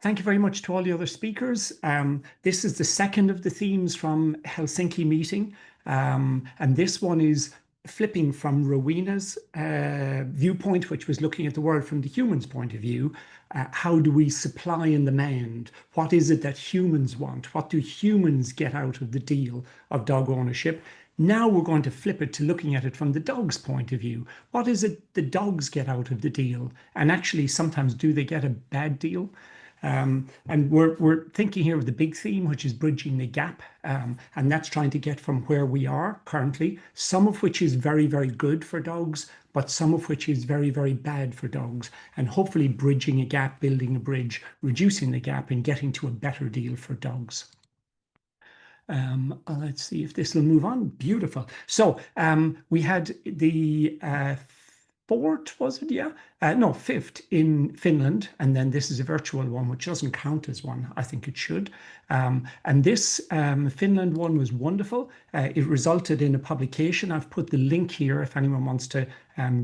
thank you very much to all the other speakers. This is the second of the themes from Helsinki meeting. And this one is flipping from Rowena's viewpoint, which was looking at the world from the human's point of view. How do we supply and demand? What is it that humans want? What do humans get out of the deal of dog ownership? Now we're going to flip it to looking at it from the dog's point of view. What is it the dogs get out of the deal? And actually, sometimes do they get a bad deal? And we're thinking here of the big theme, which is bridging the gap. And that's trying to get from where we are currently, some of which is very, very good for dogs, but some of which is very, very bad for dogs. And hopefully bridging a gap, building a bridge, reducing the gap and getting to a better deal for dogs. Let's see if this will move on. Beautiful. So we had the fourth, was it? Yeah. No, fifth in Finland. And then this is a virtual one, which doesn't count as one. I think it should. And this Finland one was wonderful. It resulted in a publication. I've put the link here if anyone wants to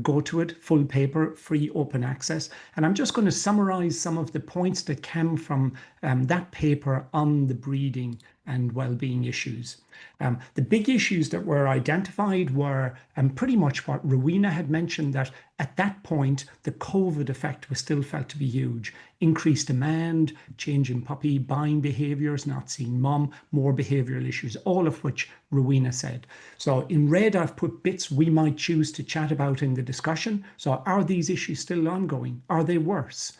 go to it. Full paper, free open access. And I'm just going to summarize some of the points that came from that paper on the breeding and well-being issues. The big issues that were identified were pretty much what Rowena had mentioned, that at that point, the COVID effect was still felt to be huge. Increased demand, change in puppy buying behaviors, not seeing mum, more behavioral issues, all of which Rowena said. So in red, I've put bits we might choose to chat about in the discussion. So are these issues still ongoing? Are they worse?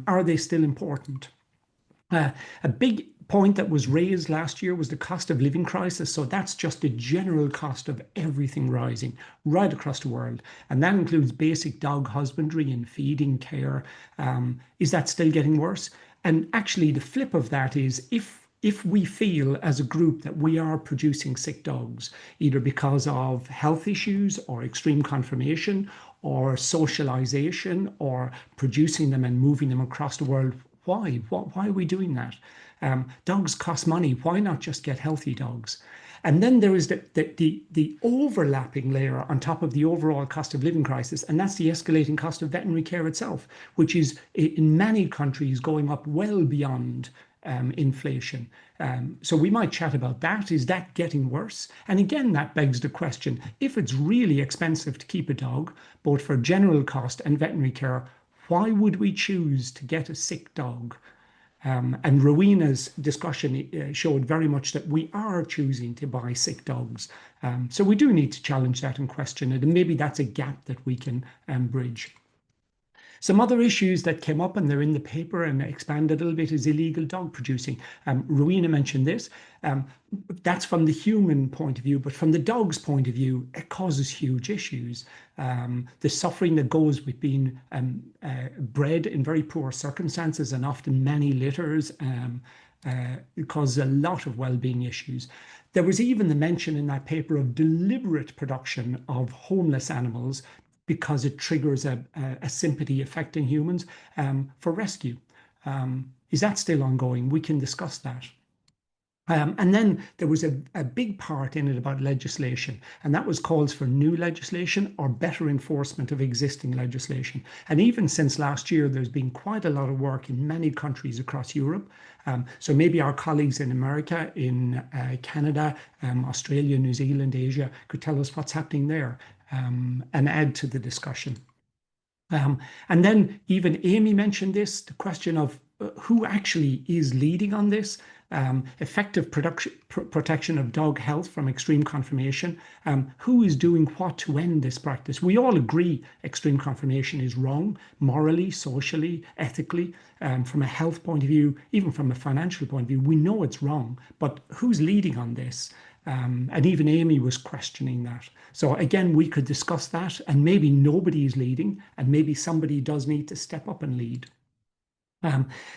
Are they still important? A big point that was raised last year was the cost of living crisis. So that's just the general cost of everything rising right across the world. And that includes basic dog husbandry and feeding care. Is that still getting worse? And actually the flip of that is if we feel as a group that we are producing sick dogs, either because of health issues or extreme conformation or socialization or producing them and moving them across the world, why are we doing that? Dogs cost money. Why not just get healthy dogs? And then there is the overlapping layer on top of the overall cost of living crisis, and that's the escalating cost of veterinary care itself, which is in many countries going up well beyond inflation. So we might chat about that. Is that getting worse? And again, that begs the question, if it's really expensive to keep a dog, both for general cost and veterinary care, why would we choose to get a sick dog? And Rowena's discussion showed very much that we are choosing to buy sick dogs. So we do need to challenge that and question it. And maybe that's a gap that we can bridge. Some other issues that came up, and they're in the paper and expanded a little bit, is illegal dog producing. Rowena mentioned this. That's from the human point of view, but from the dog's point of view, it causes huge issues. The suffering that goes with being bred in very poor circumstances and often many litters it causes a lot of well-being issues. There was even the mention in that paper of deliberate production of homeless animals because it triggers a sympathy affecting humans for rescue. Is that still ongoing? We can discuss that. And then there was a big part in it about legislation, and that was calls for new legislation or better enforcement of existing legislation. And even since last year, there's been quite a lot of work in many countries across Europe. So maybe our colleagues in America, in Canada, Australia, New Zealand, Asia could tell us what's happening there and add to the discussion. And then even Amy mentioned this, the question of who actually is leading on this. Effective protection of dog health from extreme conformation. Who is doing what to end this practice? We all agree extreme conformation is wrong, morally, socially, ethically, from a health point of view, even from a financial point of view. We know it's wrong, but who's leading on this? And even Amy was questioning that. So again, we could discuss that, and maybe nobody is leading, and maybe somebody does need to step up and lead.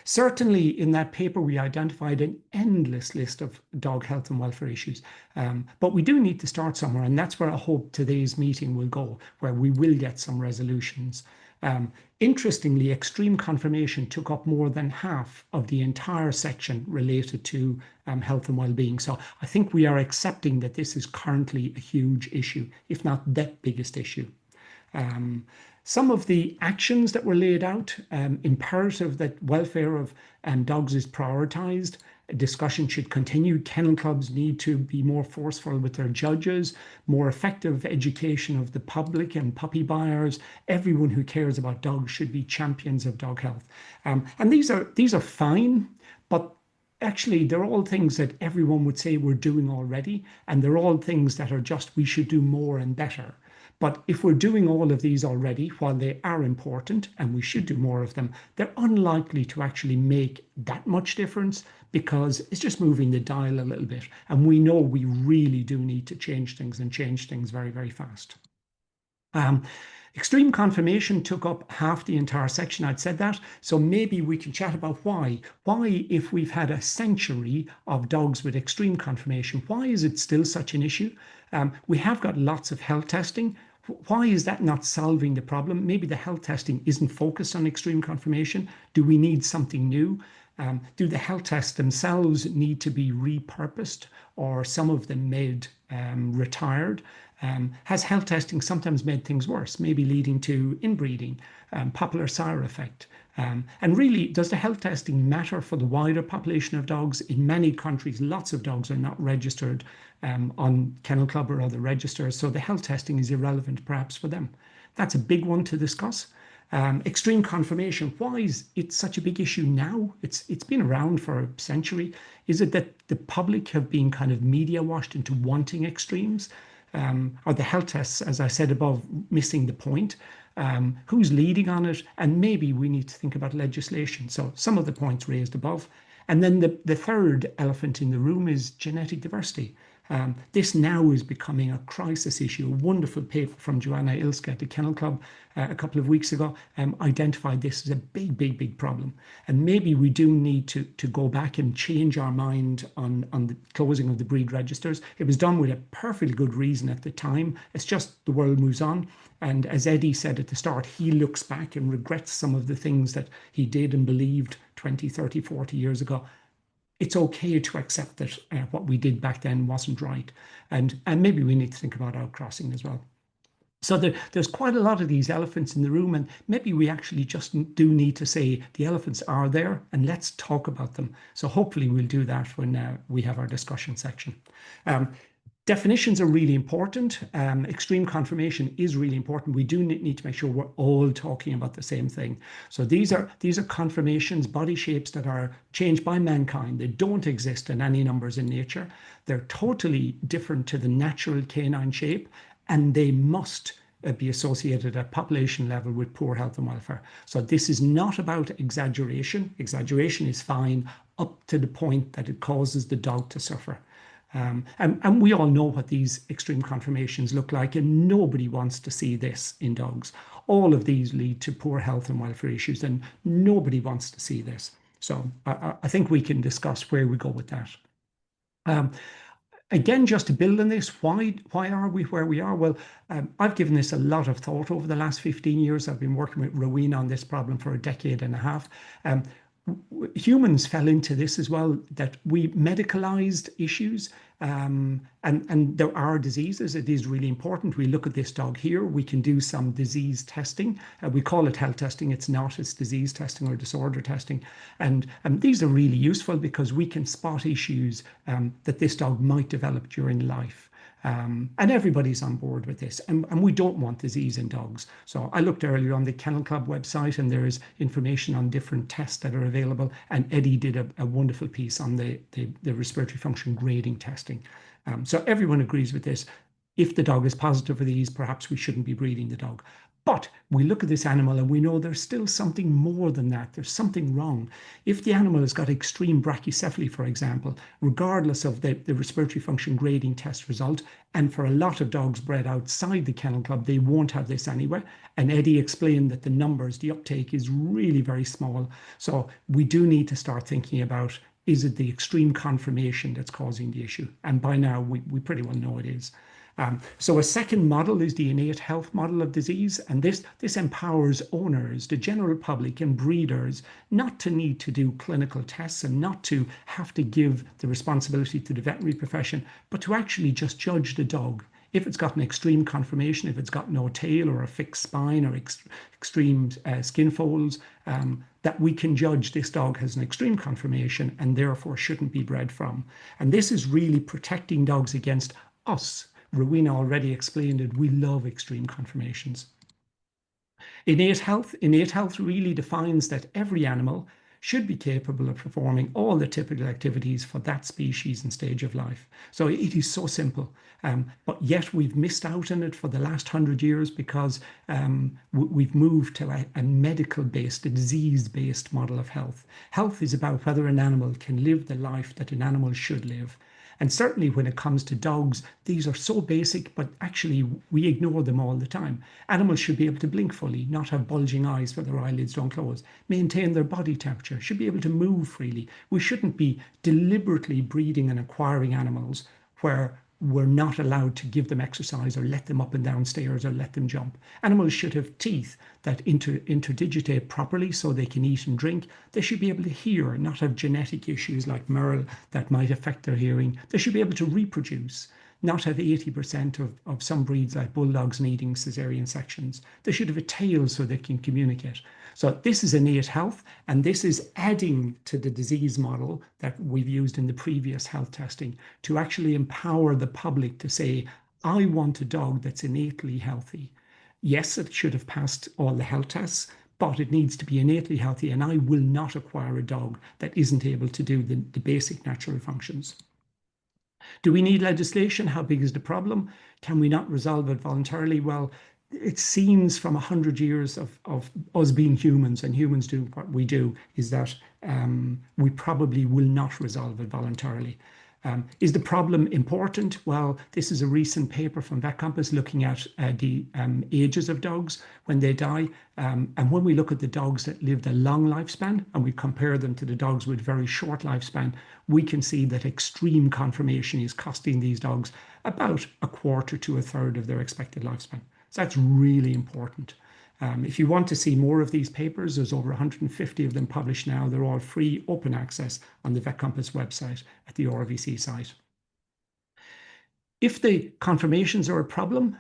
Certainly in that paper, we identified an endless list of dog health and welfare issues. But we do need to start somewhere, and that's where I hope today's meeting will go, where we will get some resolutions. Interestingly, extreme conformation took up more than half of the entire section related to health and well-being. So I think we are accepting that this is currently a huge issue, if not the biggest issue. Some of the actions that were laid out, imperative that welfare of dogs is prioritised. Discussion should continue. Kennel clubs need to be more forceful with their judges, more effective education of the public and puppy buyers. Everyone who cares about dogs should be champions of dog health. And these are fine, but actually they're all things that everyone would say we're doing already, and they're all things that are just we should do more and better. But if we're doing all of these already, while they are important and we should do more of them, they're unlikely to actually make that much difference because it's just moving the dial a little bit. And we know we really do need to change things and change things very, very fast. Extreme conformation took up half the entire section. I'd said that. So maybe we can chat about why. Why, if we've had a century of dogs with extreme conformation, why is it still such an issue? We have got lots of health testing. Why is that not solving the problem? Maybe the health testing isn't focused on extreme conformation. Do we need something new? Do the health tests themselves need to be repurposed or some of them made retired? Has health testing sometimes made things worse, maybe leading to inbreeding, popular sire effect? And really, does the health testing matter for the wider population of dogs? In many countries, lots of dogs are not registered on Kennel Club or other registers, so the health testing is irrelevant perhaps for them. That's a big one to discuss. Extreme conformation, why is it such a big issue now? It's been around for a century. Is it that the public have been kind of media washed into wanting extremes? Are the health tests, as I said above, missing the point? Who's leading on it? And maybe we need to think about legislation. So some of the points raised above. And then the third elephant in the room is genetic diversity. This now is becoming a crisis issue. A wonderful paper from Joanna Ilska at the Kennel Club a couple of weeks ago identified this as a big, big, big problem. And maybe we do need to go back and change our mind on the closing of the breed registers. It was done with a perfectly good reason at the time. It's just the world moves on. And as Eddie said at the start, he looks back and regrets some of the things that he did and believed 20, 30, 40 years ago. It's okay to accept that what we did back then wasn't right. And maybe we need to think about outcrossing as well. So there's quite a lot of these elephants in the room, and maybe we actually just do need to say the elephants are there and let's talk about them. So hopefully we'll do that when we have our discussion section. Definitions are really important. Extreme conformation is really important. We do need to make sure we're all talking about the same thing. So these are conformations, body shapes that are changed by mankind. They don't exist in any numbers in nature. They're totally different to the natural canine shape, and they must be associated at population level with poor health and welfare. So this is not about exaggeration. Exaggeration is fine up to the point that it causes the dog to suffer. And we all know what these extreme conformations look like, and nobody wants to see this in dogs. All of these lead to poor health and welfare issues, and nobody wants to see this. So I think we can discuss where we go with that. Again, just to build on this, why are we where we are? Well, I've given this a lot of thought over the last 15 years. I've been working with Rowena on this problem for a decade and a half. Humans fell into this as well, that we medicalized issues, and there are diseases. It is really important. We look at this dog here. We can do some disease testing. We call it health testing. It's not. It's disease testing or disorder testing. And these are really useful because we can spot issues that this dog might develop during life. And everybody's on board with this. And we don't want disease in dogs. So I looked earlier on the Kennel Club website, and there is information on different tests that are available. And Eddie did a wonderful piece on the respiratory function grading testing. So everyone agrees with this. If the dog is positive for these, perhaps we shouldn't be breeding the dog. But we look at this animal and we know there's still something more than that. There's something wrong. If the animal has got extreme brachycephaly, for example, regardless of the respiratory function grading test result, and for a lot of dogs bred outside the Kennel Club, they won't have this anyway. And Eddie explained that the numbers, the uptake is really very small. So we do need to start thinking about, is it the extreme conformation that's causing the issue? And by now, we pretty well know it is. So a second model is the innate health model of disease, and this empowers owners, the general public, and breeders not to need to do clinical tests and not to have to give the responsibility to the veterinary profession, but to actually just judge the dog. If it's got an extreme conformation, if it's got no tail or a fixed spine or extreme skin folds, that we can judge this dog has an extreme conformation and therefore shouldn't be bred from. And this is really protecting dogs against us. Rowena already explained it. We love extreme conformations. Innate health really defines that every animal should be capable of performing all the typical activities for that species and stage of life. So it is so simple, but yet we've missed out on it for the last 100 years because we've moved to a medical-based, a disease-based model of health. Health is about whether an animal can live the life that an animal should live. And certainly when it comes to dogs, these are so basic, but actually we ignore them all the time. Animals should be able to blink fully, not have bulging eyes where their eyelids don't close, maintain their body temperature, should be able to move freely. We shouldn't be deliberately breeding and acquiring animals where we're not allowed to give them exercise or let them up and down stairs or let them jump. Animals should have teeth that interdigitate properly so they can eat and drink. They should be able to hear and not have genetic issues like Merle that might affect their hearing. They should be able to reproduce, not have 80% of some breeds like bulldogs needing cesarean sections. They should have a tail so they can communicate. So this is innate health, and this is adding to the disease model that we've used in the previous health testing to actually empower the public to say, I want a dog that's innately healthy. Yes, it should have passed all the health tests, but it needs to be innately healthy, and I will not acquire a dog that isn't able to do the basic natural functions. Do we need legislation? How big is the problem? Can we not resolve it voluntarily? Well, it seems from 100 years of us being humans and humans do what we do is that we probably will not resolve it voluntarily. Is the problem important? Well, this is a recent paper from Vet Compass looking at the ages of dogs when they die. And when we look at the dogs that lived a long lifespan and we compare them to the dogs with very short lifespan, we can see that extreme conformation is costing these dogs about a quarter to a third of their expected lifespan. So that's really important. If you want to see more of these papers, there's over 150 of them published now. They're all free, open access on the Vet Compass website at the RVC site. If the conformations are a problem,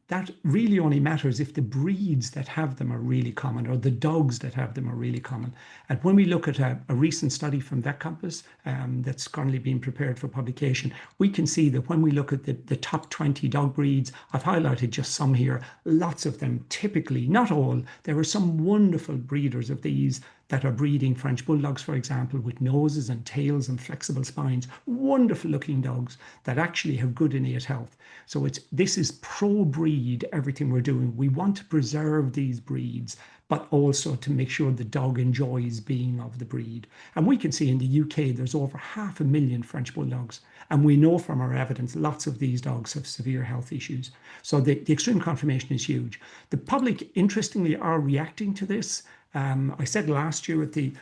that really only matters if the breeds that have them are really common or the dogs that have them are really common. And when we look at a recent study from Vet Compass that's currently being prepared for publication, we can see that when we look at the top 20 dog breeds, I've highlighted just some here, lots of them typically, not all, there are some wonderful breeders of these that are breeding French bulldogs, for example, with noses and tails and flexible spines, wonderful looking dogs that actually have good innate health. So this is pro-breed, everything we're doing. We want to preserve these breeds, but also to make sure the dog enjoys being of the breed. And we can see in the UK, there's over 500,000 French bulldogs. And we know from our evidence, lots of these dogs have severe health issues. So the extreme conformation is huge. The public, interestingly, are reacting to this. I said last year at the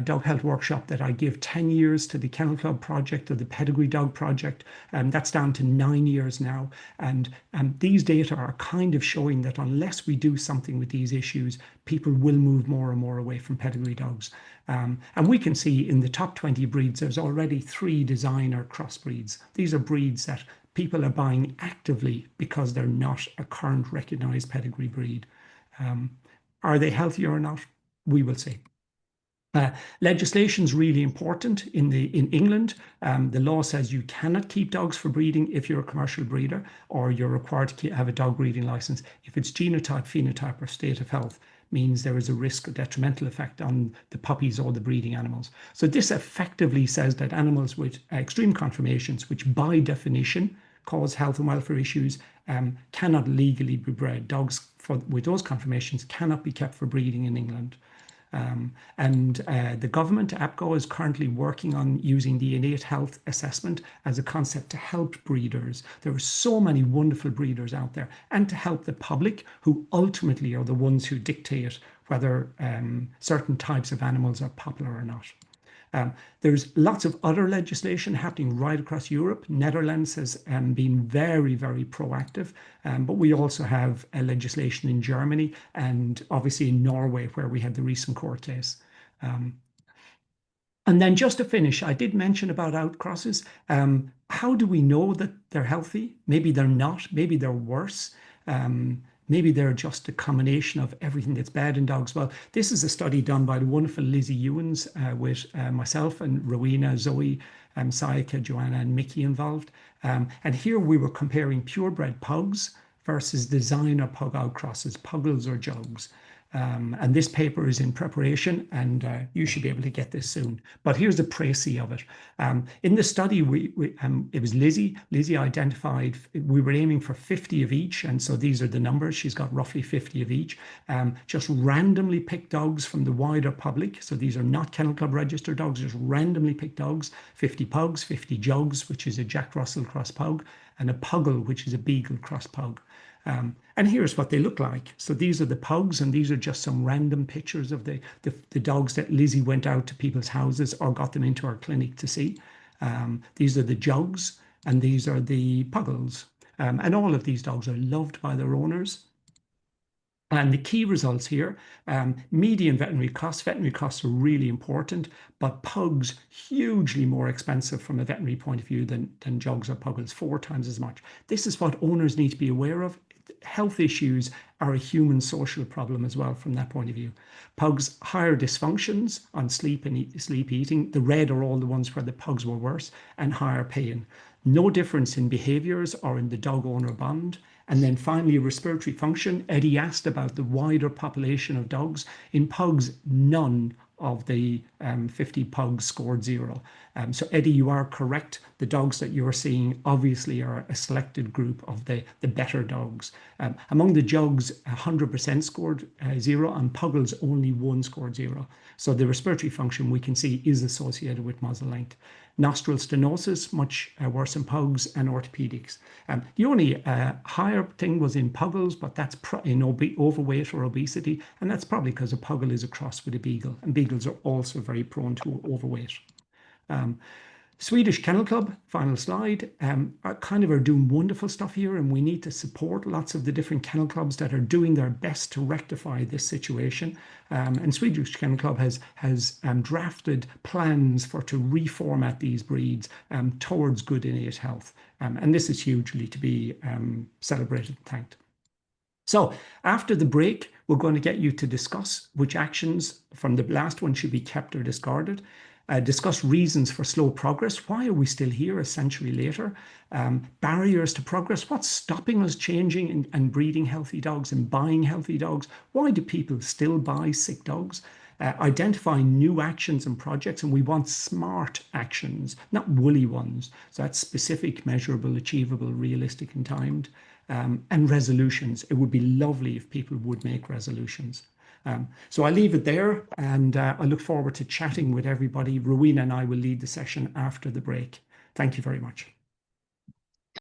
dog health workshop that I give 10 years to the Kennel Club project or the Pedigree Dog project. That's down to 9 years now. And these data are kind of showing that unless we do something with these issues, people will move more and more away from pedigree dogs. And we can see in the top 20 breeds, there's already 3 designer crossbreeds. These are breeds that people are buying actively because they're not a current recognized pedigree breed. Are they healthy or not? We will see. Legislation is really important in England. The law says you cannot keep dogs for breeding if you're a commercial breeder or you're required to have a dog breeding license. If it's genotype, phenotype, or state of health, means there is a risk of detrimental effect on the puppies or the breeding animals. So this effectively says that animals with extreme conformations, which by definition cause health and welfare issues, cannot legally be bred. Dogs with those conformations cannot be kept for breeding in England. The government, APCO, is currently working on using the innate health assessment as a concept to help breeders. There are so many wonderful breeders out there, and to help the public, who ultimately are the ones who dictate whether certain types of animals are popular or not. There's lots of other legislation happening right across Europe. Netherlands has been very, very proactive, but we also have legislation in Germany and obviously in Norway, where we had the recent court case. And then just to finish, I did mention about outcrosses. How do we know that they're healthy? Maybe they're not. Maybe they're worse. Maybe they're just a combination of everything that's bad in dogs. Well, this is a study done by the wonderful Lizzie Ewens with myself and Rowena, Zoe, Sayaka, Joanna, and Mickey involved. And here we were comparing purebred pugs versus designer pug outcrosses, puggles or jugs. And this paper is in preparation, and you should be able to get this soon. But here's the précis of it. In the study, it was Lizzie. Lizzie identified, we were aiming for 50 of each, and so these are the numbers. She's got roughly 50 of each. Just randomly picked dogs from the wider public. So these are not Kennel Club registered dogs, just randomly picked dogs. 50 pugs, 50 jugs, which is a Jack Russell cross pug, and a puggle, which is a beagle cross pug. And here's what they look like. So these are the pugs, and these are just some random pictures of the dogs that Lizzie went out to people's houses or got them into our clinic to see. These are the jugs, and these are the puggles. And all of these dogs are loved by their owners. And the key results here, median veterinary costs are really important, but pugs hugely more expensive from a veterinary point of view than jugs or puggles, 4 times as much. This is what owners need to be aware of. Health issues are a human social problem as well from that point of view. Pugs, higher dysfunctions on sleep and sleep eating. The red are all the ones where the pugs were worse, and higher pain. No difference in behaviors or in the dog owner bond. And then finally, respiratory function. Eddie asked about the wider population of dogs. In pugs, none of the 50 pugs scored 0. So Eddie, you are correct. The dogs that you're seeing obviously are a selected group of the better dogs. Among the jugs, 100% scored 0, and puggles only 1 scored 0. So the respiratory function we can see is associated with muzzle length. Nostril stenosis, much worse in pugs, and orthopedics. The only higher thing was in puggles, but that's in overweight or obesity, and that's probably because a puggle is a cross with a beagle, and beagles are also very prone to overweight. Swedish Kennel Club, final slide, are doing wonderful stuff here, and we need to support lots of the different kennel clubs that are doing their best to rectify this situation. And Swedish Kennel Club has drafted plans to reformat these breeds towards good innate health. And this is hugely to be celebrated and thanked. So after the break, we're going to get you to discuss which actions from the last one should be kept or discarded. Discuss reasons for slow progress. Why are we still here a century later? Barriers to progress. What's stopping us changing and breeding healthy dogs and buying healthy dogs? Why do people still buy sick dogs? Identify new actions and projects, and we want smart actions, not woolly ones. So that's specific, measurable, achievable, realistic, and timed. And resolutions. It would be lovely if people would make resolutions. So I'll leave it there, and I look forward to chatting with everybody. Rowena and I will lead the session after the break. Thank you very much.